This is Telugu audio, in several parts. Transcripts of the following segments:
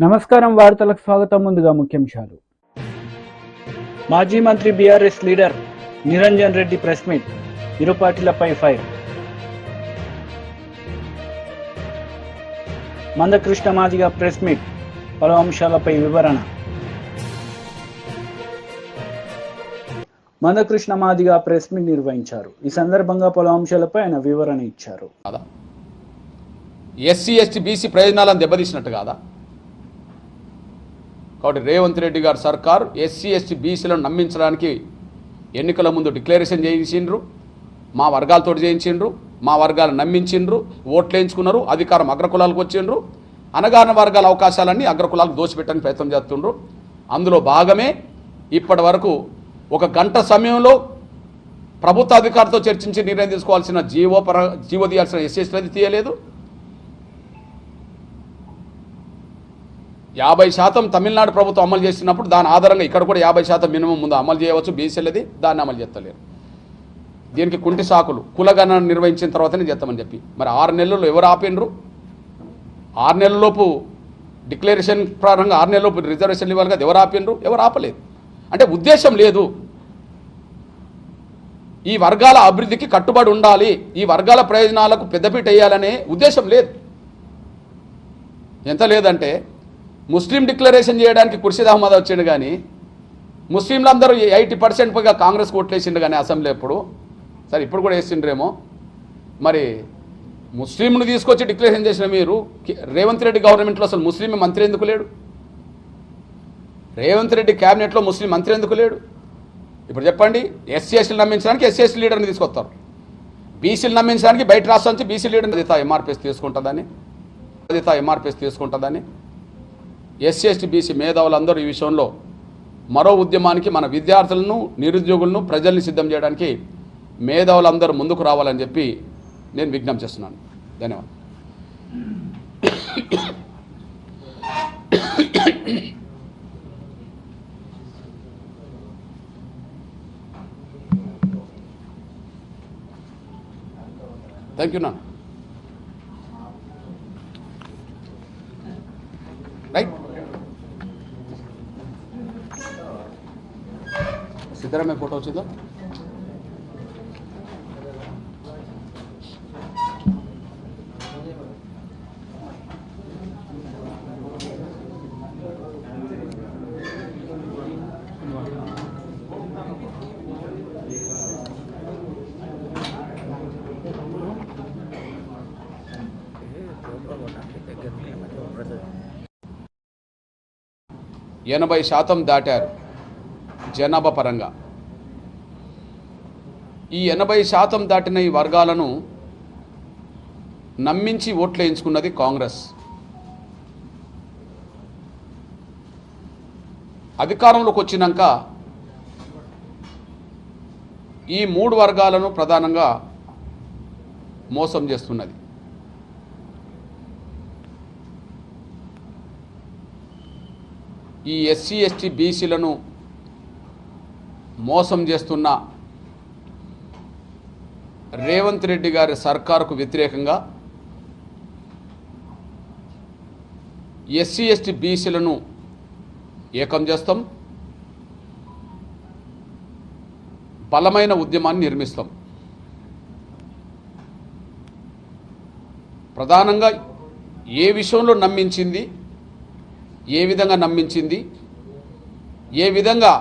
నమస్కారం వార్తలకు స్వాగతం. ముందుగా ముఖ్యాంశాలు. మాజీ మంత్రి BRS leader Niranjan Reddy press meet, ఇరు పార్టీలపై fire. Mandakrishna Madiga press meet, పలు అంశాలపై వివరణ. మందకృష్ణ మాదిగ ప్రెస్ మీట్ నిర్వహించారు. ఈ సందర్భంగా పలు అంశాలపై ఆయన వివరణ ఇచ్చారు. ఎస్సీ ఎస్టీ బీసీ ప్రయోజనాలను దెబ్బతీసినట్టు కాదా? కాబట్టి రేవంత్ రెడ్డి గారు సర్కారు ఎస్సీ ఎస్టీ బీసీలను నమ్మించడానికి ఎన్నికల ముందు డిక్లరేషన్ చేయించిండ్రు, మా వర్గాలతో చేయించిండ్రు, మా వర్గాలను నమ్మించిండ్రు, ఓట్లు వేయించుకున్నారు, అధికారం అగ్రకులాలకు వచ్చిండ్రు, అనగాన వర్గాల అవకాశాలన్నీ అగ్రకులాలకు దోచిపెట్టడానికి ప్రయత్నం చేస్తుండ్రు. అందులో భాగమే ఇప్పటి వరకు 1 గంట సమయంలో ప్రభుత్వ అధికారులతో చర్చించి నిర్ణయం తీసుకోవాల్సిన జీవో తీయాల్సిన ఎస్సీ తీయలేదు. 50% తమిళనాడు ప్రభుత్వం అమలు చేసినప్పుడు దాని ఆధారంగా ఇక్కడ కూడా 50% మినిమం ముందు అమలు చేయవచ్చు, బీసీలది, దాన్ని అమలు చేస్తలేరు. దీనికి కుంటి సాకులు, కులగణన నిర్వహించిన తర్వాతనే చేస్తామని చెప్పి మరి 6 నెలల్లో ఎవరు ఆపినరు? 6 నెలలలోపు డిక్లరేషన్ ప్రారంభంగా 6 నెలలలోపు రిజర్వేషన్లు ఇవ్వాలి కదా, ఎవరు ఆపినరు? ఎవరు ఆపలేదు. అంటే ఉద్దేశం లేదు, ఈ వర్గాల అభివృద్ధికి కట్టుబడి ఉండాలి, ఈ వర్గాల ప్రయోజనాలకు పెద్దపీట వేయాలనే ఉద్దేశం లేదు. ఎంత లేదంటే ముస్లిం డిక్లరేషన్ చేయడానికి ఖుర్షీద్ అహ్మద్ వచ్చిండు, కానీ ముస్లింలందరూ 80% పైగా కాంగ్రెస్ ఓట్లేసిండు కానీ అసెంబ్లీ ఎప్పుడు, సరే ఇప్పుడు కూడా వేసిండ్రేమో. మరి ముస్లింను తీసుకొచ్చి డిక్లరేషన్ చేసిన మీరు రేవంత్ రెడ్డి గవర్నమెంట్లో అసలు ముస్లిం మంత్రి ఎందుకు లేడు? రేవంత్ రెడ్డి క్యాబినెట్లో ముస్లిం మంత్రి ఎందుకు లేడు? ఇప్పుడు చెప్పండి. ఎస్సీ ఎస్టీలు నమ్మించడానికి ఎస్సీ ఎస్టీ లీడర్ని తీసుకొస్తారు, బీసీలు నమ్మించడానికి బయట రాష్ట్రం నుంచి బీసీ లీడర్ని ఎంఆర్పీఎస్ తీసుకుంటుందని ఎస్సీ ఎస్టీ బీసీ మేధావులందరూ ఈ విషయంలో మరో ఉద్యమానికి మన విద్యార్థులను, నిరుద్యోగులను, ప్రజల్ని సిద్ధం చేయడానికి మేధావులందరూ ముందుకు రావాలని చెప్పి నేను విజ్ఞప్తి చేస్తున్నాను. ధన్యవాదాలు. థ్యాంక్ యూ నాన్న. రైట్, సిద్ధరామయ్య ఫోటో వచ్చిందా? దగ్గర 80% దాటారు జనాభా పరంగా. ఈ 80% దాటిన ఈ వర్గాలను నమ్మించి ఓట్లు వేయించుకున్నది కాంగ్రెస్. అధికారంలోకి వచ్చినాక ఈ 3 వర్గాలను ప్రధానంగా మోసం చేస్తున్నది. ఈ ఎస్సీ ఎస్టీ బీసీలను మోసం చేస్తున్న రేవంత్ రెడ్డి గారి సర్కారుకు వ్యతిరేకంగా ఎస్సీ ఎస్టీ బీసీలను ఏకం చేస్తాం, బలమైన ఉద్యమాన్ని నిర్మిస్తాం. ప్రధానంగా ఏ విషయంలో నమ్మించింది, ఏ విధంగా నమ్మించింది, ఏ విధంగా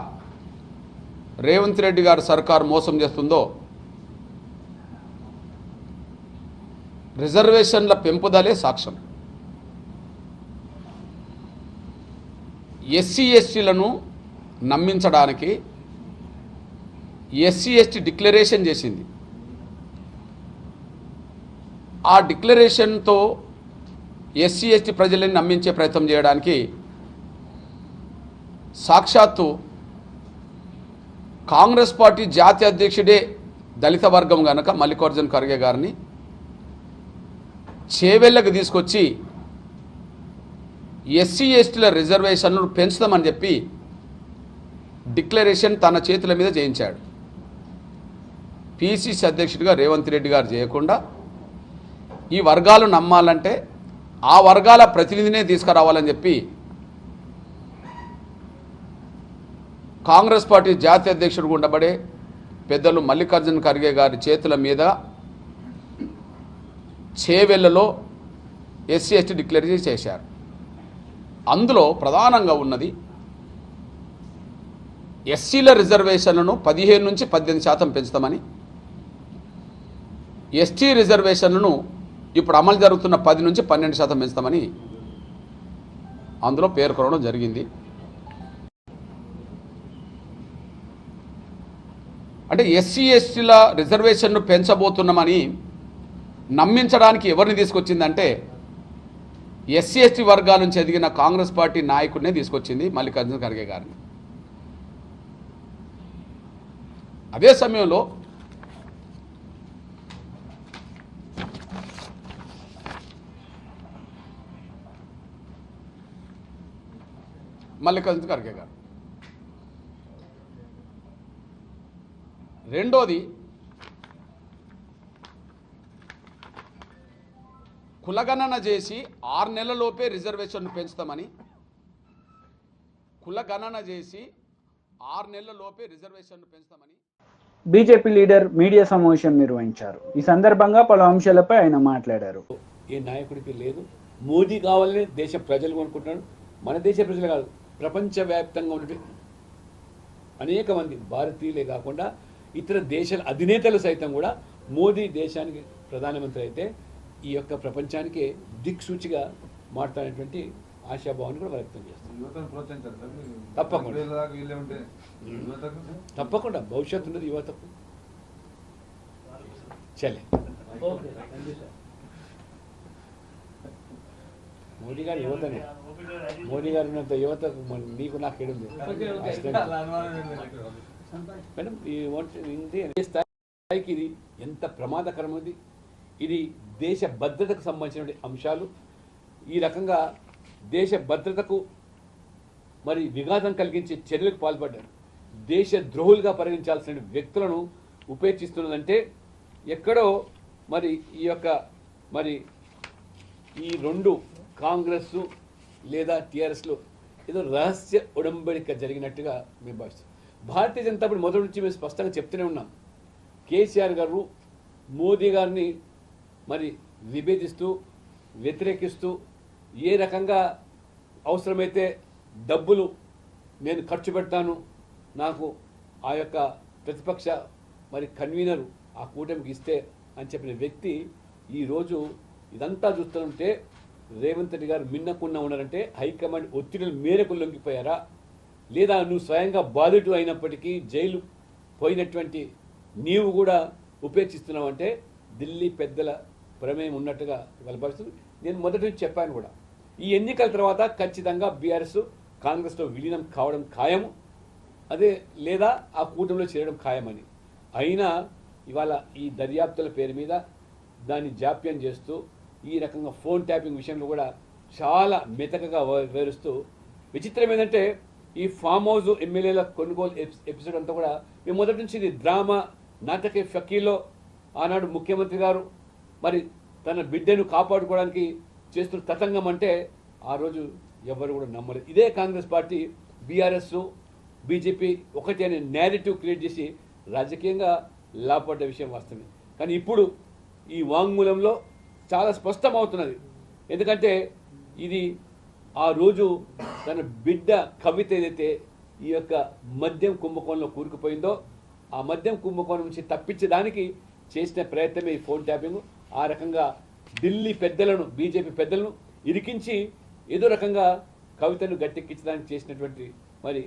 రేవంత్ రెడ్డి గారి సర్కారు మోసం చేస్తుందో రిజర్వేషన్ల పెంపుదలే సాక్ష్యం. ఎస్సీ ఎస్టీలను నమ్మించడానికి ఎస్సీ ఎస్టీ డిక్లరేషన్ చేసింది. ఆ డిక్లరేషన్తో ఎస్సీ ఎస్టీ ప్రజలని నమ్మించే ప్రయత్నం చేయడానికి సాక్షాత్తు కాంగ్రెస్ పార్టీ జాతీయ అధ్యక్షుడే దళిత వర్గం కనుక మల్లికార్జున ఖర్గే గారిని చేవెళ్ళకు తీసుకొచ్చి ఎస్సీ ఎస్టీల రిజర్వేషన్లు పెంచుతామని చెప్పి డిక్లరేషన్ తన చేతుల మీద చేయించాడు. పిసిసి అధ్యక్షుడిగా రేవంత్ రెడ్డి గారు చేయకుండా ఈ వర్గాలు నమ్మాలంటే ఆ వర్గాల ప్రతినిధినే తీసుకురావాలని చెప్పి కాంగ్రెస్ పార్టీ జాతీయ అధ్యక్షుడు ఉండబడే పెద్దలు మల్లికార్జున ఖర్గే గారి చేతుల మీద చేవెళ్లలో ఎస్సీ ఎస్టీ డిక్లరేషన్ చేశారు. అందులో ప్రధానంగా ఉన్నది ఎస్సీల రిజర్వేషన్లను 15 నుంచి 18% పెంచుతామని, ఎస్టీ రిజర్వేషన్లను ఇప్పుడు అమలు జరుగుతున్న 10 నుంచి 12% పెంచుతామని అందులో పేర్కొనడం జరిగింది. అంటే ఎస్సీ ఎస్టీల రిజర్వేషన్ను పెంచబోతున్నామని నమ్మించడానికి ఎవరిని తీసుకొచ్చిందంటే ఎస్సీ ఎస్టీ వర్గాల నుంచి ఎదిగిన కాంగ్రెస్ పార్టీ నాయకుడినే తీసుకొచ్చింది, మల్లికార్జున ఖర్గే గారిని. అదే సమయంలో మల్లికార్జున ఖర్గే గారు రెండోది కులగణన చేసి 6 నెలలలోపే రిజర్వేషన్ను పెంచుతామని, కులగణన చేసి 6 నెలలలోపే రిజర్వేషన్ను పెంచుతామని బీజేపీ లీడర్ మీడియా సమావేశం నిర్వహించారు. ఈ సందర్భంగా పలు అంశాలపై ఆయన మాట్లాడారు. ఏ నాయకుడికి లేదు. మోదీ కావాలని దేశ ప్రజలు అనుకుంటున్నారు. మన దేశ ప్రజలు కాదు, ప్రపంచవ్యాప్తంగా ఉన్నటువంటి అనేక మంది భారతీయులే కాకుండా ఇతర దేశాల అధినేతలు సైతం కూడా మోదీ దేశానికి ప్రధానమంత్రి అయితే ఈ యొక్క ప్రపంచానికి దిక్సూచిగా మాట్లాడేటువంటి ఆశాభావాన్ని కూడా వ్యక్తం చేస్తారు. తప్పకుండా భవిష్యత్తు ఉన్నది యువతకు. చలే మోడీ గారు యువతనే, మోడీ గారు ఉన్నంత యువత నీకు నాకు ఏడుంది మేడం. ఈ స్థాయికి ఇది ఎంత ప్రమాదకరమైనది. ఇది దేశ భద్రతకు సంబంధించిన అంశాలు. ఈ రకంగా దేశ భద్రతకు మరి విఘాతం కలిగించే చర్యలకు పాల్పడ్డారు. దేశ ద్రోహులుగా పరిగణించాల్సిన వ్యక్తులను ఉపేక్షిస్తున్నదంటే ఎక్కడో మరి ఈ యొక్క మరి ఈ రెండు కాంగ్రెస్ లేదా టీఆర్ఎస్లో ఏదో రహస్య ఉడంబడిక జరిగినట్టుగా మేము భావిస్తాం. భారతీయ జనతా పార్టీ మొదటి నుంచి మేము స్పష్టంగా చెప్తూనే ఉన్నాం. కేసీఆర్ గారు మోదీ గారిని మరి విభేదిస్తూ వ్యతిరేకిస్తూ ఏ రకంగా అవసరమైతే డబ్బులు నేను ఖర్చు పెడతాను, నాకు ఆ యొక్క ప్రతిపక్ష మరి కన్వీనరు ఆ కూటమికి ఇస్తే అని చెప్పిన వ్యక్తి ఈరోజు ఇదంతా చూస్తుంటే రేవంత్ రెడ్డి గారు మిన్నకుండా ఉన్నారంటే హైకమాండ్ ఒత్తిడుల మేరకు లొంగిపోయారా, లేదా నువ్వు స్వయంగా బాధితుడు అయినప్పటికీ జైలు పోయినటువంటి నీవు కూడా ఉపేక్షిస్తున్నావు అంటే ఢిల్లీ పెద్దల ప్రమేయం ఉన్నట్టుగా కలపరుస్తుంది. నేను మొదటి నుంచి చెప్పాను కూడా, ఈ ఎన్నికల తర్వాత ఖచ్చితంగా బీఆర్ఎస్ కాంగ్రెస్లో విలీనం కావడం ఖాయము, అదే లేదా ఆ కూటమిలో చేరడం ఖాయమని. అయినా ఇవాళ ఈ దర్యాప్తుల పేరు మీద దాన్ని జాప్యం చేస్తూ ఈ రకంగా ఫోన్ ట్యాపింగ్ విషయంలో కూడా చాలా మెతకగా వివరిస్తూ, విచిత్రం ఏంటంటే ఈ ఫామ్ హౌస్ ఎమ్మెల్యేల కొనుగోలు ఎపిసోడ్ అంతా కూడా మేము మొదటి నుంచి ఇది డ్రామా నాటకే ఫకీలో ఆనాడు ముఖ్యమంత్రి గారు మరి తన బిడ్డను కాపాడుకోవడానికి చేస్తున్న తతంగం అంటే ఆ రోజు ఎవరు కూడా నమ్మలేదు. ఇదే కాంగ్రెస్ పార్టీ బీఆర్ఎస్ బీజేపీ ఒకటి అనే నేరేటివ్ క్రియేట్ చేసి రాజకీయంగా లాభపడ్డ విషయం వాస్తవమే. కానీ ఇప్పుడు ఈ వాంగ్మూలంలో చాలా స్పష్టమవుతున్నది. ఎందుకంటే ఇది ఆ రోజు తన బిడ్డ కవిత ఏదైతే ఈ యొక్క మద్యం కుంభకోణంలో కూరుకుపోయిందో ఆ మద్యం కుంభకోణం నుంచి తప్పించడానికి చేసిన ప్రయత్నమే ఈ ఫోన్ ట్యాపింగ్. ఆ రకంగా ఢిల్లీ పెద్దలను బీజేపీ పెద్దలను ఇరికించి ఏదో రకంగా కవితను గట్టెక్కించడానికి చేసినటువంటి మరి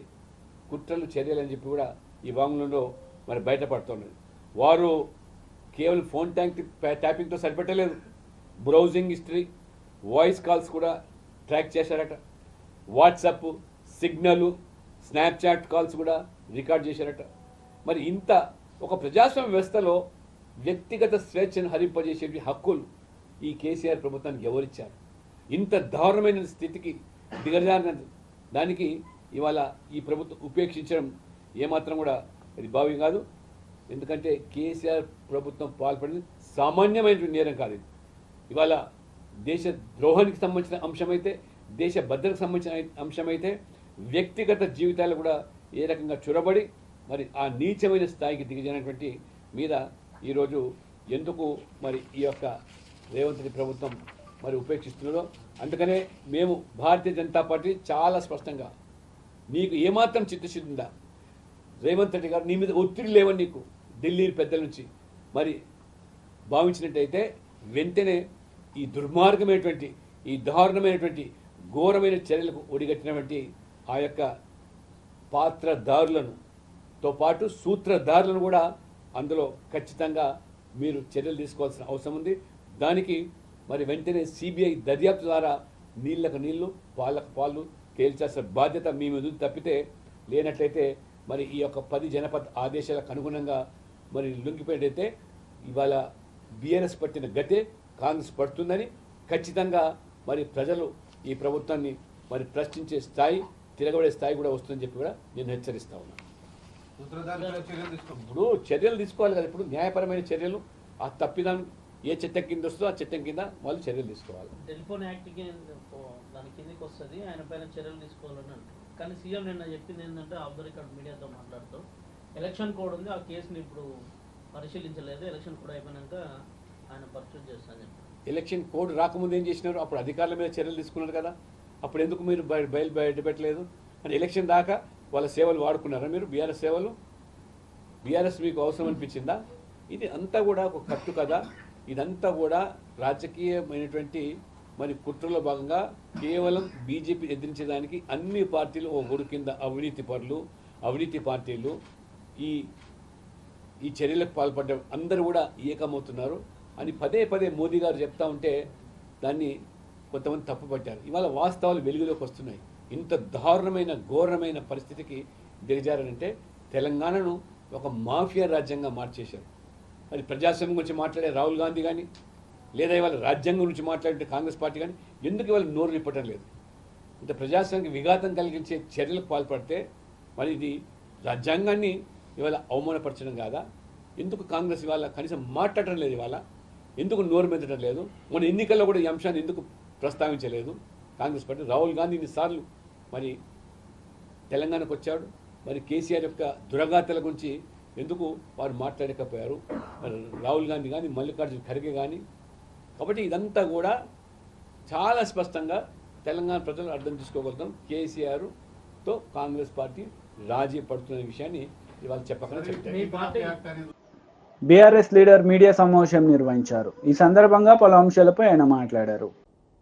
కుట్రలు చర్యలు అని చెప్పి కూడా ఈ వాంగ్మూలంలో మరి బయటపడుతున్నది. వారు కేవలం ఫోన్ ట్యాపింగ్తో సరిపెట్టలేదు, బ్రౌజింగ్ హిస్టరీ, వాయిస్ కాల్స్ కూడా ట్రాక్ చేశారట, వాట్సాప్, సిగ్నల్, స్నాప్చాట్ కాల్స్ కూడా రికార్డ్ చేశారట. మరి ఇంత ఒక ప్రజాస్వామ్య వ్యవస్థలో వ్యక్తిగత స్వేచ్ఛను హరింపజేసే హక్కులు ఈ కేసీఆర్ ప్రభుత్వానికి ఎవరిచ్చారు? ఇంత దారుణమైన స్థితికి దిగజారిన దానికి ఇవాళ ఈ ప్రభుత్వం ఉపేక్షించడం ఏమాత్రం కూడా ఇది భావ్యం కాదు. ఎందుకంటే కేసీఆర్ ప్రభుత్వం పాల్పడింది సామాన్యమైన నేరం కాదు. ఇది ఇవాళ దేశ ద్రోహానికి సంబంధించిన అంశమైతే, దేశ భద్రతకు సంబంధించిన అంశమైతే, వ్యక్తిగత జీవితాలు కూడా ఏ రకంగా చొరబడి మరి ఆ నీచమైన స్థాయికి దిగజారినటువంటి మీద ఈరోజు ఎందుకు మరి ఈ యొక్క రేవంత్ రెడ్డి ప్రభుత్వం మరి ఉపేక్షిస్తున్నదో అందుకనే మేము భారతీయ జనతా పార్టీ చాలా స్పష్టంగా నీకు ఏమాత్రం చిత్తశుద్ధి ఉందా రేవంత్ రెడ్డి గారు నీ మీద ఒత్తిడి లేవని నీకు ఢిల్లీ పెద్దల నుంచి మరి భావించినట్టయితే వెంటనే ఈ దుర్మార్గమైనటువంటి ఈ దారుణమైనటువంటి ఘోరమైన చర్యలకు ఒడిగట్టినటువంటి ఆ యొక్క పాత్రదారులతో పాటు సూత్రధారులను కూడా అందులో ఖచ్చితంగా మీరు చర్యలు తీసుకోవాల్సిన అవసరం ఉంది. దానికి మరి వెంటనే సిబిఐ దర్యాప్తు ద్వారా నీళ్లకు నీళ్లు పాలకు పాలు తేల్చాల్సిన బాధ్యత మీ మీద తప్పితే లేనట్లయితే మరి ఈ యొక్క 10 జనపద ఆదేశాలకు అనుగుణంగా మరి లొంగిపోయినట్టయితే ఇవాళ బీఆర్ఎస్ పట్టిన గతే కాంగ్రెస్ పడుతుందని ఖచ్చితంగా మరి ప్రజలు ఈ ప్రభుత్వాన్ని మరి ప్రశ్నించే స్థాయి తిరగబడే స్థాయి కూడా వస్తుందని చెప్పి కూడా నేను హెచ్చరిస్తా ఉన్నాను. ఇప్పుడు చర్యలు తీసుకోవాలి కదా, ఇప్పుడు న్యాయపరమైన చర్యలు ఆ తప్పిదాన్ని ఏ చట్టం కింద వస్తుందో ఆ చట్టం కింద వాళ్ళు చర్యలు తీసుకోవాలి. టెలిఫోన్ యాక్ట్ దాని కిందకి వస్తుంది, ఆయన పైన చర్యలు తీసుకోవాలని అంటారు. కానీ సీఎం నిన్న చెప్పింది ఏంటంటే ఆఫ్ ద రికార్డ్ మీడియాతో మాట్లాడుతూ ఎలక్షన్ కోడ్ ఉంది, ఆ కేసుని ఇప్పుడు పరిశీలించలేదు, ఎలక్షన్ కోడ్ అయిపోయినాక ఆయన పర్సూట్ చేస్తానని చెప్పారు. ఎలక్షన్ కోడ్ రాకముందు ఏం చేసినారు? అప్పుడు అధికారుల మీద చర్యలు తీసుకున్నారు కదా, అప్పుడు ఎందుకు మీరు బయటపెట్టలేదు? అంటే ఎలక్షన్ దాకా వాళ్ళ సేవలు వాడుకున్నారా మీరు? బీఆర్ఎస్ సేవలు, బీఆర్ఎస్ మీకు అవసరం అనిపించిందా? ఇది అంతా కూడా ఒక కట్టు కదా, ఇదంతా కూడా రాజకీయమైనటువంటి మరి కుట్రలో భాగంగా కేవలం బీజేపీ ఎదిరించడానికి అన్ని పార్టీలు ఓ గొడుగు కింద అవినీతి పార్టీలు ఈ చర్యలకు పాల్పడ్డ అందరూ కూడా ఏకమవుతున్నారు అని పదే పదే మోదీ గారు చెప్తా ఉంటే దాన్ని కొంతమంది తప్పుపట్టారు. ఇవాళ వాస్తవాలు వెలుగులోకి వస్తున్నాయి. ఇంత దారుణమైన ఘోరమైన పరిస్థితికి దిగజారంటే తెలంగాణను ఒక మాఫియా రాజ్యంగా మార్చేశారు. మరి ప్రజాస్వామ్యం గురించి మాట్లాడే రాహుల్ గాంధీ కానీ లేదా ఇవాళ రాజ్యాంగం గురించి మాట్లాడే కాంగ్రెస్ పార్టీ కానీ ఎందుకు ఇవాళ నోరు నిప్పటం లేదు? ఇంత ప్రజాస్వామ్యానికి విఘాతం కలిగించే చర్యలకు పాల్పడితే మరి ఇది రాజ్యాంగాన్ని ఇవాళ అవమానపరచడం కాదా? ఎందుకు కాంగ్రెస్ ఇవాళ కనీసం మాట్లాడటం లేదు? ఇవాళ ఎందుకు నోరు మెదటం లేదు? మన ఎన్నికల్లో కూడా ఈ అంశాన్ని ఎందుకు ప్రస్తావించలేదు కాంగ్రెస్ పార్టీ? రాహుల్ గాంధీ ఇన్నిసార్లు మరి తెలంగాణకు వచ్చాడు, మరి కేసీఆర్ యొక్క దురగాతల గురించి ఎందుకు వారు మాట్లాడకపోయారు? మరి రాహుల్ గాంధీ కానీ మల్లికార్జున ఖర్గే కానీ. కాబట్టి ఇదంతా కూడా చాలా స్పష్టంగా తెలంగాణ ప్రజలు అర్థం చేసుకోగలుగుతాం. కేసీఆర్తో కాంగ్రెస్ పార్టీ రాజీ పడుతున్న విషయాన్ని ఇవాళ చెప్పకుండా చెప్తారు. బీఆర్ఎస్ లీడర్ మీడియా సమావేశం నిర్వహించారు. ఈ సందర్భంగా పలు అంశాలపై ఆయన మాట్లాడారు.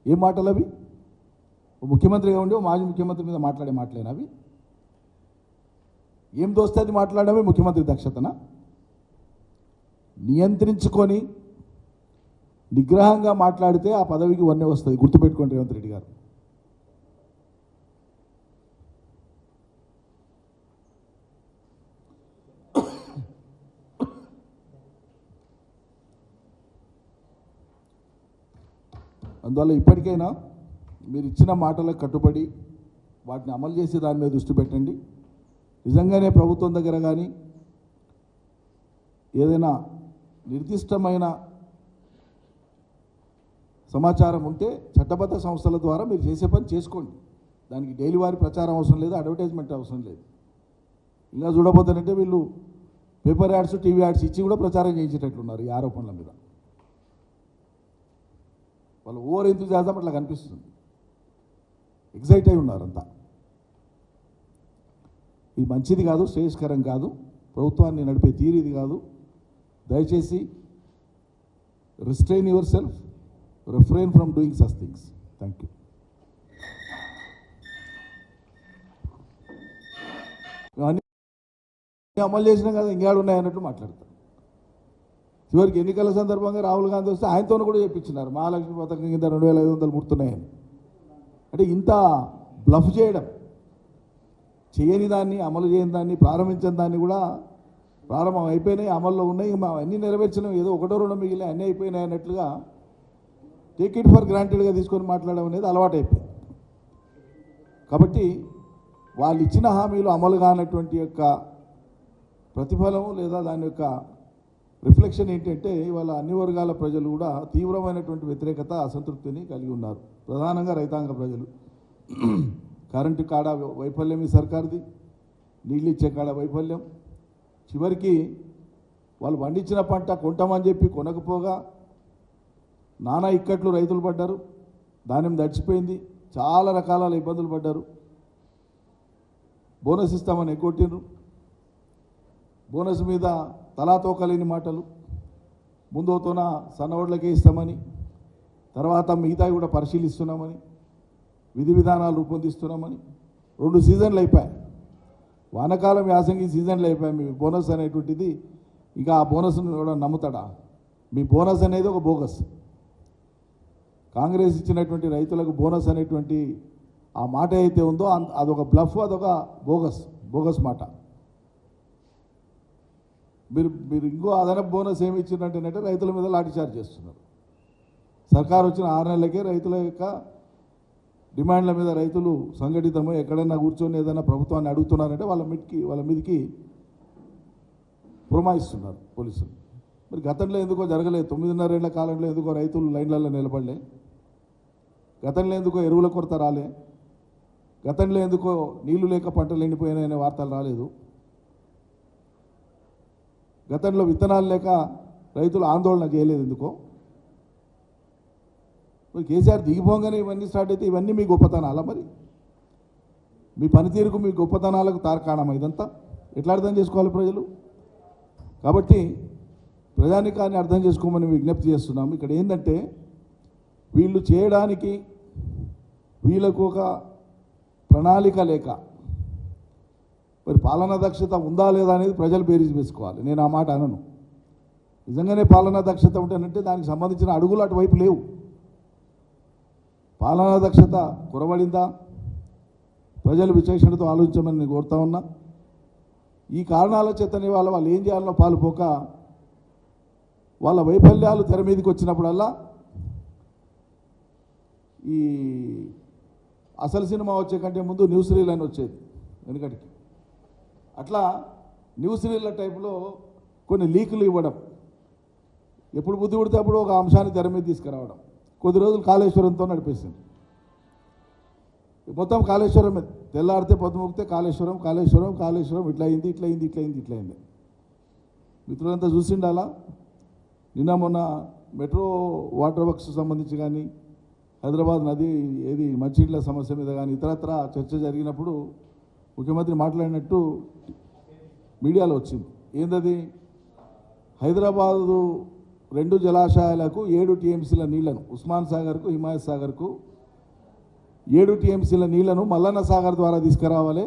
ఏం మాటలు అవి? ముఖ్యమంత్రిగా ఉండి మాజీ ముఖ్యమంత్రి మీద మాట్లాడే మాటలేనా అవి? ఏం దోస్తే అది మాట్లాడమే ముఖ్యమంత్రి దక్షతన? నియంత్రించుకొని నిగ్రహంగా మాట్లాడితే ఆ పదవికి వన్నె వస్తుంది. గుర్తుపెట్టుకోండి రేవంత్ రెడ్డి గారు. అందువల్ల ఇప్పటికైనా మీరు ఇచ్చిన మాటలకు కట్టుబడి వాటిని అమలు చేసి దాని మీద దృష్టి పెట్టండి. నిజంగానే ప్రభుత్వం దగ్గర కానీ ఏదైనా నిర్దిష్టమైన సమాచారం ఉంటే చట్టబద్ధ సంస్థల ద్వారా మీరు చేసే పని చేసుకోండి. దానికి డైలీ వారి ప్రచారం అవసరం లేదు, అడ్వర్టైజ్మెంట్ అవసరం లేదు. ఇంకా చూడబోతానంటే వీళ్ళు పేపర్ యాడ్స్, టీవీ యాడ్స్ ఇచ్చి కూడా ప్రచారం చేయించేటట్లున్నారు ఈ ఆరోపణల మీద. వాళ్ళు ఓవర్ ఎంతూజియాజం అట్లా కనిపిస్తుంది, ఎగ్జైట్ అయి ఉన్నారంతా. ఇది మంచిది కాదు, శ్రేయస్కరం కాదు, ప్రభుత్వాన్ని నడిపే తీరు ఇది కాదు. దయచేసి restrain your self, refrain from doing such things. Thank you. అమలు చేసినా కదా ఇంకేడు ఉన్నాయన్నట్టు మాట్లాడతారు. చివరికి ఎన్నికల సందర్భంగా రాహుల్ గాంధీ వస్తే ఆయనతో కూడా చెప్పించినారు మహాలక్ష్మి పథకం కింద 2500 ముడుతున్నాయని. అంటే ఇంత బ్లఫ్ చేయడం, చేయని దాన్ని, అమలు చేయని దాన్ని, ప్రారంభించని దాన్ని కూడా ప్రారంభం అయిపోయినాయి, అమల్లో ఉన్నాయి, అన్నీ నెరవేర్చినాం, ఏదో ఒకటో రెండో మిగిలిన అన్నీ అయిపోయినాయి అన్నట్లుగా టేక్ ఇట్ ఫర్ గ్రాంటెడ్గా తీసుకొని మాట్లాడడం అనేది అలవాటు అయిపోయింది. కాబట్టి వాళ్ళు ఇచ్చిన హామీలు అమలు కానటువంటి యొక్క ప్రతిఫలం లేదా దాని యొక్క రిఫ్లెక్షన్ ఏంటంటే ఇవాళ అన్ని వర్గాల ప్రజలు కూడా తీవ్రమైనటువంటి వ్యతిరేకత, అసంతృప్తిని కలిగి ఉన్నారు. ప్రధానంగా రైతాంగ ప్రజలు. కరెంటు కాడ వైఫల్యం ఈ సర్కార్ది, నీళ్ళు ఇచ్చే కాడ వైఫల్యం, చివరికి వాళ్ళు పండించిన పంట కొంటామని చెప్పి కొనకపోగా నానా ఇక్కట్లు రైతులు పడ్డారు, ధాన్యం దడిచిపోయింది, చాలా రకాల ఇబ్బందులు పడ్డారు. బోనస్ ఇస్తామని ఎగ్గొట్టిండ్రు, బోనస్ మీద తలాతోకలేని మాటలు, ముందోతోన సన్నవడ్లకే ఇస్తామని, తర్వాత మిగతావి కూడా పరిశీలిస్తున్నామని, విధి విధానాలు రూపొందిస్తున్నామని. 2 సీజన్లు అయిపోయాయి, వానకాలం యాసంగి సీజన్లు అయిపోయాయి. మీ బోనస్ అనేటువంటిది ఇంకా ఆ బోనస్ను కూడా నమ్ముతాడా? మీ బోనస్ అనేది ఒక బోగస్. కాంగ్రెస్ ఇచ్చినటువంటి రైతులకు బోనస్ అనేటువంటి ఆ మాట అయితే ఉందో అదొక బ్లఫ్, అదొక బోగస్ మాట. మీరు ఇంకో అదనపు బోనస్ ఏమి ఇచ్చినట్టు రైతుల మీద లాఠీచార్జ్ చేస్తున్నారు. సర్కారు వచ్చిన 6 నెలలకే రైతుల యొక్క డిమాండ్ల మీద రైతులు సంఘటితమై ఎక్కడైనా కూర్చొని ఏదైనా ప్రభుత్వాన్ని అడుగుతున్నారంటే వాళ్ళ మీదకి పురమాయిస్తున్నారు పోలీసులు. మరి గతంలో ఎందుకో జరగలేదు? 9.5 ఏళ్ల కాలంలో ఎందుకో రైతులు లైన్లలో నిలబడలే? గతంలో ఎందుకో ఎరువుల కొరత రాలే? గతంలో ఎందుకో నీళ్లు లేక పంటలు ఎండిపోయినాయనే వార్తలు రాలేదు? గతంలో విత్తనాలు లేక రైతులు ఆందోళన చేయలేదు ఎందుకో? మరి కేసీఆర్ దిగిపోగానే ఇవన్నీ స్టార్ట్ అయితే ఇవన్నీ మీ గొప్పతనాలా? మరి మీ పనితీరుకు, మీ గొప్పతనాలకు తార్కాణం ఇదంతా ఎట్లా అర్థం చేసుకోవాలి ప్రజలు? కాబట్టి ప్రజానికాన్ని అర్థం చేసుకోమని విజ్ఞప్తి చేస్తున్నాము. ఇక్కడ ఏంటంటే వీళ్ళు చేయడానికి వీళ్ళకు ఒక ప్రణాళిక లేక, మరి పాలనా దక్షత ఉందా లేదా అనేది ప్రజలు బేరీజ్ వేసుకోవాలి. నేను ఆ మాట అనను. నిజంగానే పాలనా దక్షత ఉంటేనంటే దానికి సంబంధించిన అడుగులు అటువైపు లేవు. పాలనా దక్షత కొరబడిందా? ప్రజలు విచక్షణతో ఆలోచించమని నేను కోరుతా ఉన్నా. ఈ కారణాల చేతనే వాళ్ళు ఏం చేయాలనో పాలుపోక వాళ్ళ వైఫల్యాలు తెర మీదకి వచ్చినప్పుడల్లా ఈ అసలు సినిమా వచ్చే కంటే ముందు న్యూస్ రీల్ అని వచ్చేది వెనుకటికి. అట్లా న్యూస్ రీల్ల టైపులో కొన్ని లీకులు ఇవ్వడం, ఎప్పుడు బుద్ధి పుడితే అప్పుడు ఒక అంశాన్ని తెర మీద తీసుకురావడం. కొద్ది రోజులు కాళేశ్వరంతో నడిపేసింది. మొత్తం కాళేశ్వరం తెల్లారితే పొద్దుముక్తే కాళేశ్వరం కాళేశ్వరం కాళేశ్వరం ఇట్లా అయింది ఇట్లా అయింది ఇట్లా అయింది ఇట్లా అయింది. మిత్రులంతా చూసిండాలా? నిన్న మొన్న మెట్రో వాటర్ వర్క్స్ సంబంధించి కానీ, హైదరాబాద్ నది ఏది మంచినీళ్ళ సమస్య మీద కానీ ఇతరత్ర చర్చ జరిగినప్పుడు ముఖ్యమంత్రి మాట్లాడినట్టు మీడియాలో వచ్చింది. ఏందది? హైదరాబాదు 2 జలాశయాలకు 7 టీఎంసీల నీళ్లను, ఉస్మాన్ సాగర్కు హిమాయత్ సాగర్కు 7 టీఎంసీల నీళ్లను మల్లన్న సాగర్ ద్వారా తీసుకురావాలి,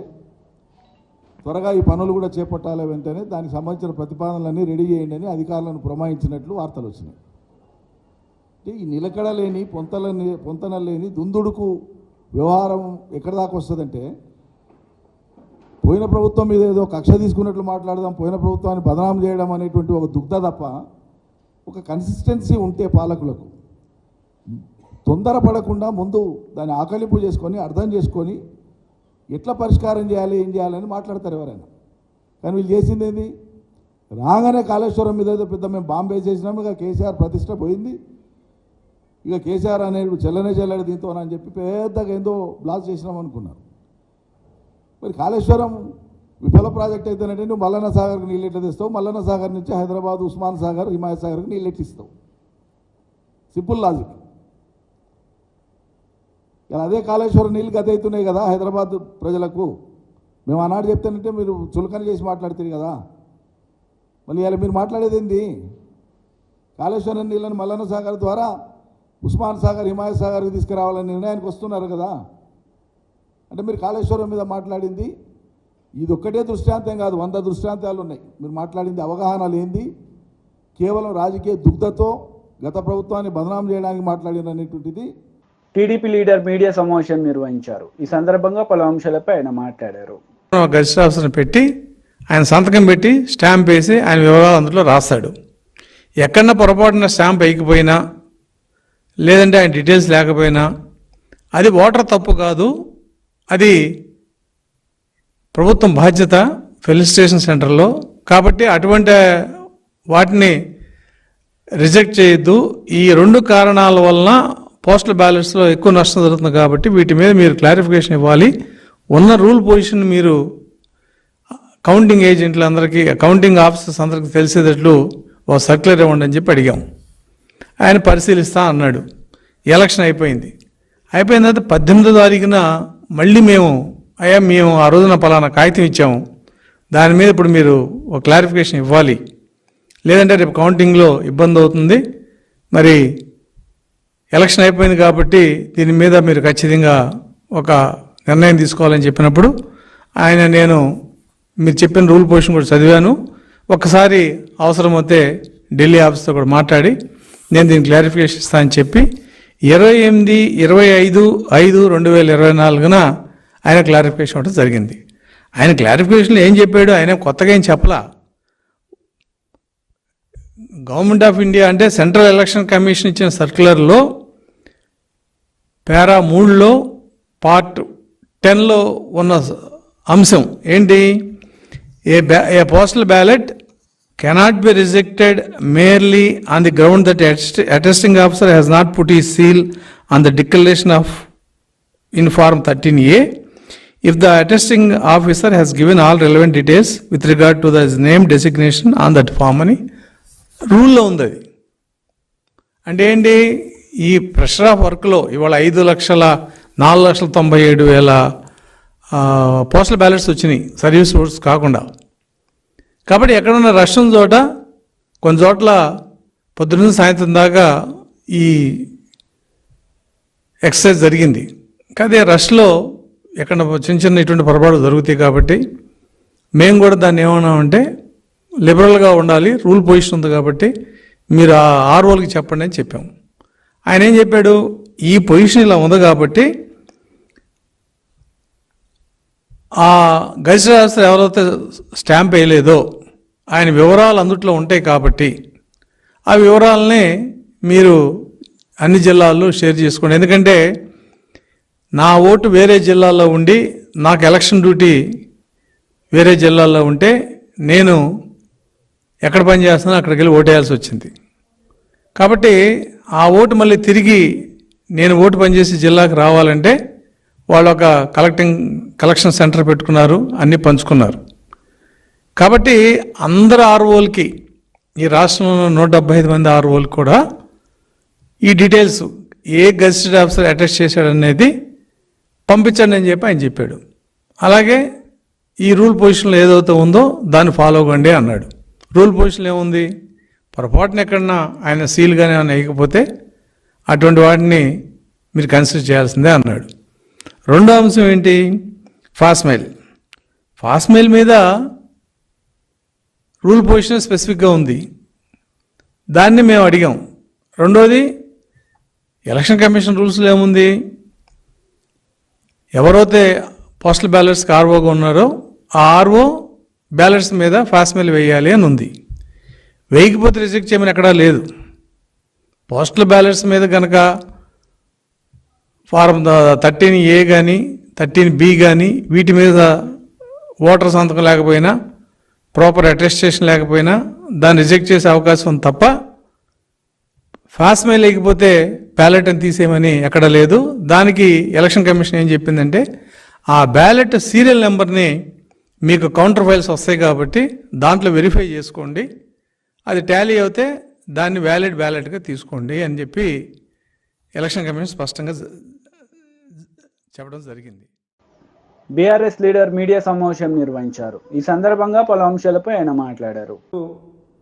త్వరగా ఈ పనులు కూడా చేపట్టాలి, వెంటనే దానికి సంబంధించిన ప్రతిపాదనలన్నీ రెడీ చేయండి అని అధికారులను పురమాయించినట్లు వార్తలు వచ్చినాయి. అంటే ఈ నిలకడలేని పొంతనలేని దుందుడుకు వ్యవహారం ఎక్కడి దాకా వస్తుందంటే, పోయిన ప్రభుత్వం మీద ఏదో కక్ష తీసుకున్నట్లు మాట్లాడదాం, పోయిన ప్రభుత్వాన్ని బదనాం చేయడం అనేటువంటి ఒక దుగ్ధ తప్ప ఒక కన్సిస్టెన్సీ ఉంటే పాలకులకు తొందరపడకుండా ముందు దాన్ని ఆకలింపు చేసుకొని అర్థం చేసుకొని ఎట్లా పరిష్కారం చేయాలి ఏం చేయాలని మాట్లాడతారు ఎవరైనా. కానీ వీళ్ళు చేసింది ఏంది? రాగానే కాళేశ్వరం మీద ఏదో పెద్ద మేము బాంబే చేసినాము, ఇక కేసీఆర్ ప్రతిష్ట పోయింది, ఇక కేసీఆర్ అనేది చెల్లడు దీంతో అని చెప్పి పెద్దగా ఏందో బ్లాస్ట్ చేసినాం అనుకున్నారు. మరి కాళేశ్వరం విఫల ప్రాజెక్ట్ అయితేనంటే నువ్వు మల్లన్న సాగర్కి నీళ్ళు ఎట్లా తెస్తావు? మల్లన్న సాగర్ నుంచి హైదరాబాద్ ఉస్మాన్ సాగర్ హిమాయత్ సాగర్కి నీళ్ళు ఎట్లు ఇస్తావు? Simple logic. ఇలా అదే కాళేశ్వరం నీళ్ళు గత అవుతున్నాయి కదా హైదరాబాద్ ప్రజలకు. మేము ఆనాడు చెప్తానంటే మీరు చులకన చేసి మాట్లాడుతుంది కదా. మళ్ళీ ఇలా మీరు మాట్లాడేది ఏంది? కాళేశ్వరం నీళ్ళని మల్లన్న సాగర్ ద్వారా ఉస్మాన్ సాగర్ హిమాయత్ సాగర్కి తీసుకురావాలని నిర్ణయానికి వస్తున్నారు కదా. అంటే మీరు కాళేశ్వరం మీద మాట్లాడింది ఇది ఒక్కటే దృష్టాంతం కాదు, 100 దృష్టాంతాలు ఉన్నాయి. మీరు మాట్లాడింది అవగాహన లేనిది, కేవలం రాజకీయ దుగ్ధతో గత ప్రభుత్వాన్ని బదనాం చేయడానికి మాట్లాడినటువంటిది. టీడీపీ లీడర్ మీడియా సమావేశం నిర్వహించారు. ఈ సందర్భంగా పలు అంశాలపై ఆయన మాట్లాడారు. గెస్ట్ ఆఫీసర్ని పెట్టి ఆయన సంతకం పెట్టి స్టాంప్ వేసి ఆయన వివరాలు అందులో రాస్తాడు. ఎక్కడన్నా పొరపాటున స్టాంప్ వేయకపోయినా లేదంటే ఆయన డీటెయిల్స్ లేకపోయినా అది ఓటర్ తప్పు కాదు, అది ప్రభుత్వం బాధ్యత ఫెలిసిటేషన్ సెంటర్లో. కాబట్టి అటువంటి వాటిని రిజెక్ట్ చేయొద్దు. ఈ 2 కారణాల వలన పోస్టల్ బ్యాలెట్స్లో ఎక్కువ నష్టం జరుగుతుంది కాబట్టి వీటి మీద మీరు క్లారిఫికేషన్ ఇవ్వాలి. ఉన్న రూల్ పొజిషన్ మీరు కౌంటింగ్ ఏజెంట్లందరికీ, కౌంటింగ్ ఆఫీసర్స్ అందరికీ తెలిసేటట్లు ఓ సర్క్యులర్ ఇవ్వండి అని చెప్పి అడిగాం. ఆయన పరిశీలిస్తా అన్నాడు. ఎలక్షన్ అయిపోయింది. అయిపోయిన తర్వాత 18వ తారీఖున మళ్ళీ మేము ఆ రోజున పలానా కాగితం ఇచ్చాము, దాని మీద ఇప్పుడు మీరు ఒక క్లారిఫికేషన్ ఇవ్వాలి, లేదంటే రేపు కౌంటింగ్లో ఇబ్బంది అవుతుంది, మరి ఎలక్షన్ అయిపోయింది కాబట్టి దీని మీద మీరు ఖచ్చితంగా ఒక నిర్ణయం తీసుకోవాలని చెప్పినప్పుడు నేను మీరు చెప్పిన రూల్ పొజిషన్ కూడా చదివాను, ఒక్కసారి అవసరమైతే ఢిల్లీ ఆఫీస్తో కూడా మాట్లాడి నేను దీన్ని క్లారిఫికేషన్ ఇస్తానని చెప్పి 25/5/2024 ఆయన క్లారిఫికేషన్ ఇవ్వడం జరిగింది. ఆయన క్లారిఫికేషన్లో ఏం చెప్పాడు, ఆయన కొత్తగా ఏం చెప్పలా. గవర్నమెంట్ ఆఫ్ ఇండియా అంటే సెంట్రల్ ఎలక్షన్ కమిషన్ ఇచ్చిన సర్క్యులర్లో పారా 3లో పార్ట్ 10లో ఉన్న అంశం ఏంటి, a postal ballot cannot be rejected merely on the ground that attesting officer has not put his seal on the declaration of in form 13A if the attesting officer has given all relevant details with regard to the name designation on that form అని రూల్లో ఉంది. అది అంటే ఏంటి, ఈ ప్రెషర్ ఆఫ్ వర్క్లో ఇవాళ 5,04,97,000 పోస్టల్ బ్యాలెట్స్ వచ్చినాయి సర్వీస్ ఓట్స్ కాకుండా. కాబట్టి ఎక్కడన్నా రష్ ఉన్న చోట కొన్ని చోట్ల పొద్దున్న సాయంత్రం దాకా ఈ ఎక్సర్సైజ్ జరిగింది. కానీ రష్లో ఎక్కడ చిన్న చిన్న ఇటువంటి పొరపాట్లు జరుగుతాయి. కాబట్టి మేము కూడా దాన్ని ఏమన్నామంటే లిబరల్గా ఉండాలి, రూల్ పొజిషన్ ఉంది కాబట్టి మీరు ఆ ఆర్ఓలకి చెప్పండి అని చెప్పాము. ఆయన ఏం చెప్పాడు, ఈ పొజిషన్ ఇలా ఉంది కాబట్టి ఆ గజిటెడ్ ఆఫీసర్ ఎవరైతే స్టాంప్ వేయలేదో ఆయన వివరాలు అందుట్లో ఉంటాయి కాబట్టి ఆ వివరాలని మీరు అన్ని జిల్లాల్లో షేర్ చేసుకోండి. ఎందుకంటే నా ఓటు వేరే జిల్లాలో ఉండి నాకు ఎలక్షన్ డ్యూటీ వేరే జిల్లాలో ఉంటే నేను ఎక్కడ పని చేస్తున్నా అక్కడికి వెళ్ళి ఓటేయాల్సి వచ్చింది. కాబట్టి ఆ ఓటు మళ్ళీ తిరిగి నేను ఓటు పనిచేసి జిల్లాకు రావాలంటే వాళ్ళు ఒక కలెక్షన్ సెంటర్ పెట్టుకున్నారు, అన్నీ పంచుకున్నారు. కాబట్టి అందరు ఆర్ఓలకి, ఈ రాష్ట్రంలో 175 మంది ఆర్ఓలకి కూడా ఈ డీటెయిల్స్ ఏ గజిటెడ్ ఆఫీసర్ అటెస్ట్ చేశాడనేది పంపించండి అని చెప్పి ఆయన చెప్పాడు. అలాగే ఈ రూల్ పొజిషన్లో ఏదైతే ఉందో దాన్ని ఫాలో అవ్వండి అన్నాడు. రూల్ పొజిషన్లో ఏముంది, పొరపాటున ఎక్కడన్నా ఆయన సీల్ కానీ ఏమైనా వేయకపోతే అటువంటి వాటిని మీరు కన్సిడర్ చేయాల్సిందే అన్నాడు. రెండో అంశం ఏంటి, ఫాస్మెయిల్. ఫాస్మెయిల్ మీద రూల్ పొజిషన్ స్పెసిఫిక్గా ఉంది, దాన్ని మేము అడిగాం. రెండోది ఎలక్షన్ కమిషన్ రూల్స్లో ఏముంది, ఎవరైతే పోస్టల్ బ్యాలెట్స్కి ఆర్ఓగా ఉన్నారో ఆ ఆర్ఓ బ్యాలెట్స్ మీద ఫాస్మెయిల్ వేయాలి అని ఉంది. వేయకపోతే రిజెక్ట్ చేయమని ఎక్కడా లేదు. పోస్టల్ బ్యాలెట్స్ మీద కనుక ఫారం 13A కానీ 13B కానీ వీటి మీద ఓటర్ సంతకం లేకపోయినా, ప్రాపర్ అటెస్టేషన్ లేకపోయినా దాన్ని రిజెక్ట్ చేసే అవకాశం ఉంది తప్ప ఫాస్మెయిల్ లేకపోతే బ్యాలెట్ అని తీసేయమని ఎక్కడ లేదు. దానికి ఎలక్షన్ కమిషన్ ఏం చెప్పిందంటే ఆ బ్యాలెట్ సీరియల్ నెంబర్ని మీకు కౌంటర్ ఫైల్స్ వస్తాయి కాబట్టి దాంట్లో వెరిఫై చేసుకోండి, అది టాలీ అవుతే దాన్ని వ్యాలిడ్ బ్యాలెట్గా తీసుకోండి అని చెప్పి ఎలక్షన్ కమిషన్ స్పష్టంగా చెప్పడం జరిగింది. బీఆర్ఎస్ లీడర్ మీడియా సమావేశం నిర్వహించారు. ఈ సందర్భంగా పలు అంశాలపై ఆయన మాట్లాడారు.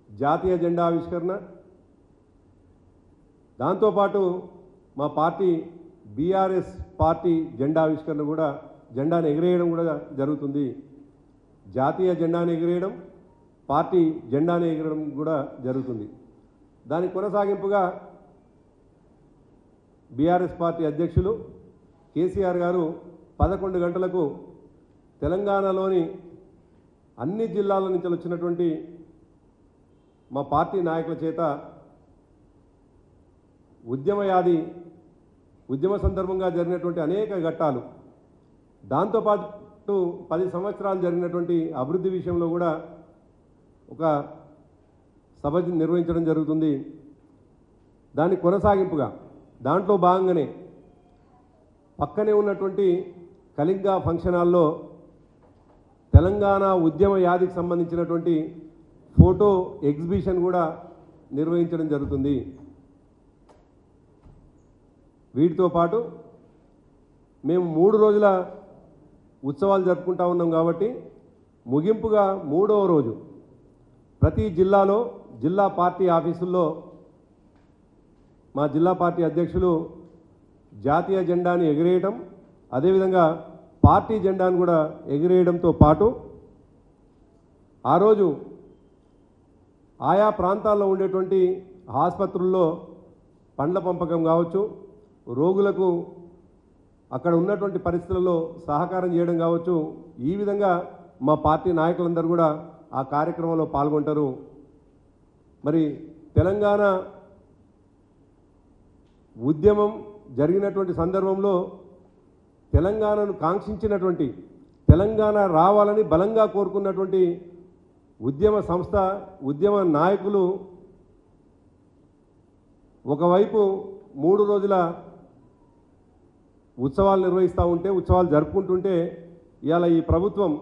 జాతీయ జెండా ఆవిష్కరణ, దాంతోపాటు మా పార్టీ బీఆర్ఎస్ పార్టీ జెండా ఆవిష్కరణ కూడా, జెండాను ఎగిరేయడం కూడా జరుగుతుంది. జాతీయ జెండాను ఎగిరేయడం, పార్టీ జెండాను ఎగిరడం కూడా జరుగుతుంది. దాని కొనసాగింపుగా బీఆర్ఎస్ పార్టీ అధ్యక్షులు కేసీఆర్ గారు 11 గంటలకు తెలంగాణలోని అన్ని జిల్లాల నుంచి వచ్చినటువంటి మా పార్టీ నాయకుల చేత ఉద్యమ సందర్భంగా జరిగినటువంటి అనేక ఘట్టాలు, దాంతోపాటు 10 సంవత్సరాలు జరిగినటువంటి అభివృద్ధి విషయంలో కూడా ఒక సభ నిర్వహించడం జరుగుతుంది. దాని కొనసాగింపుగా దాంట్లో భాగంగానే పక్కనే ఉన్నటువంటి కళింగ ఫంక్షన్ హాల్లో తెలంగాణ ఉద్యమ యాదికి సంబంధించినటువంటి ఫోటో ఎగ్జిబిషన్ కూడా నిర్వహించడం జరుగుతుంది. వీటితో పాటు మేము 3 రోజుల ఉత్సవాలు జరుపుకుంటా ఉన్నాం కాబట్టి ముగింపుగా 3వ రోజు ప్రతి జిల్లాలో జిల్లా పార్టీ ఆఫీసుల్లో మా జిల్లా పార్టీ అధ్యక్షులు జాతీయ జెండాని ఎగిరేయడం, అదేవిధంగా పార్టీ జెండాను కూడా ఎగిరేయడంతో పాటు ఆ రోజు ఆయా ప్రాంతాల్లో ఉండేటువంటి ఆసుపత్రుల్లో పండ్ల పంపకం కావచ్చు, రోగులకు అక్కడ ఉన్నటువంటి పరిస్థితులలో సహకారం చేయడం కావచ్చు, ఈ విధంగా మా పార్టీ నాయకులందరూ కూడా ఆ కార్యక్రమంలో పాల్గొంటారు. మరి తెలంగాణ ఉద్యమం జరిగినటువంటి సందర్భంలో తెలంగాణను కాంక్షించినటువంటి, తెలంగాణ రావాలని బలంగా కోరుకున్నటువంటి ఉద్యమ సంస్థ, ఉద్యమ నాయకులు ఒకవైపు 3 రోజుల ఉత్సవాలు నిర్వహిస్తూ ఉంటే, ఉత్సవాలు జరుపుకుంటుంటే, ఇవాళ ఈ ప్రభుత్వం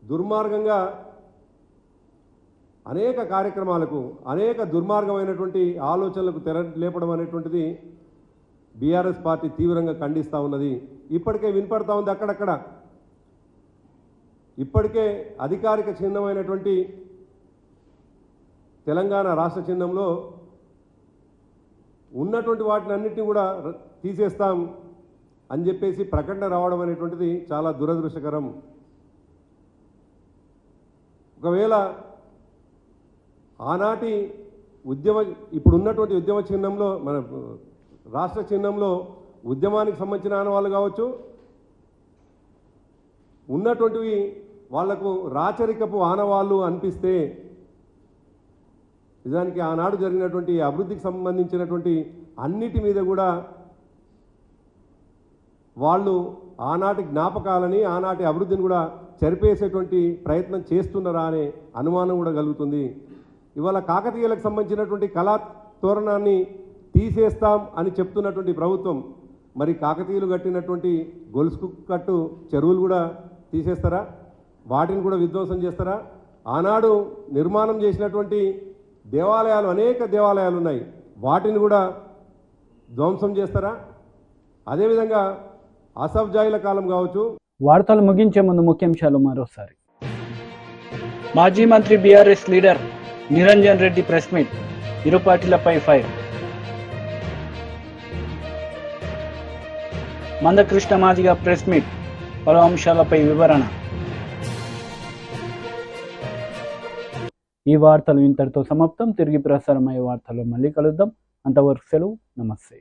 దుర్మార్గంగా అనేక కార్యక్రమాలకు, అనేక దుర్మార్గమైనటువంటి ఆలోచనలకు తెర లేపడం అనేటువంటిది బీఆర్ఎస్ పార్టీ తీవ్రంగా ఖండిస్తూ ఉన్నది. ఇప్పటికే వినపడతా ఉంది అక్కడక్కడ. ఇప్పటికే అధికారిక చిహ్నమైనటువంటి తెలంగాణ రాష్ట్ర చిహ్నంలో ఉన్నటువంటి వాటిని అన్నింటినీ కూడా తీసేస్తాం అని చెప్పేసి ప్రకటన రావడం అనేటువంటిది చాలా దురదృష్టకరం. ఒకవేళ ఆనాటి ఇప్పుడు ఉన్నటువంటి ఉద్యమ చిహ్నంలో, మన రాష్ట్ర చిహ్నంలో ఉద్యమానికి సంబంధించిన ఆనవాళ్ళు కావచ్చు, ఉన్నటువంటివి వాళ్లకు రాచరికపు ఆనవాళ్ళు అనిపిస్తే, నిజానికి ఆనాడు జరిగినటువంటి అభివృద్ధికి సంబంధించినటువంటి అన్నిటి మీద కూడా వాళ్ళు ఆనాటి జ్ఞాపకాలని, ఆనాటి అభివృద్ధిని కూడా చెరిపేసేటువంటి ప్రయత్నం చేస్తున్నారా అనే అనుమానం కూడా కలుగుతుంది. ఇవాళ కాకతీయులకు సంబంధించినటువంటి కళా తోరణాన్ని తీసేస్తాం అని చెప్తున్నటువంటి ప్రభుత్వం, మరి కాకతీయులు కట్టినటువంటి గొలుసు కట్టు చెరువులు కూడా తీసేస్తారా? వాటిని కూడా విధ్వంసం చేస్తారా? ఆనాడు నిర్మాణం చేసినటువంటి దేవాలయాలు, అనేక దేవాలయాలు ఉన్నాయి, వాటిని కూడా ధ్వంసం చేస్తారా? అదేవిధంగా అసఫ్జాయిల కాలం కావచ్చు. వార్తలు ముగించే ముందు ముఖ్యాంశాలు మరోసారి. మాజీ మంత్రి BRS leader Niranjan Reddy press meet, ఇరు పార్టీలపై fire. Mandakrishna Madiga press meet, పలు అంశాలపై వివరణ. ఈ వార్తలు ఇంతటితో సమాప్తం. తిరిగి ప్రసారమయ్యే వార్తల్లో మళ్ళీ కలుద్దాం. అంతవరకు సెలవు. నమస్తే.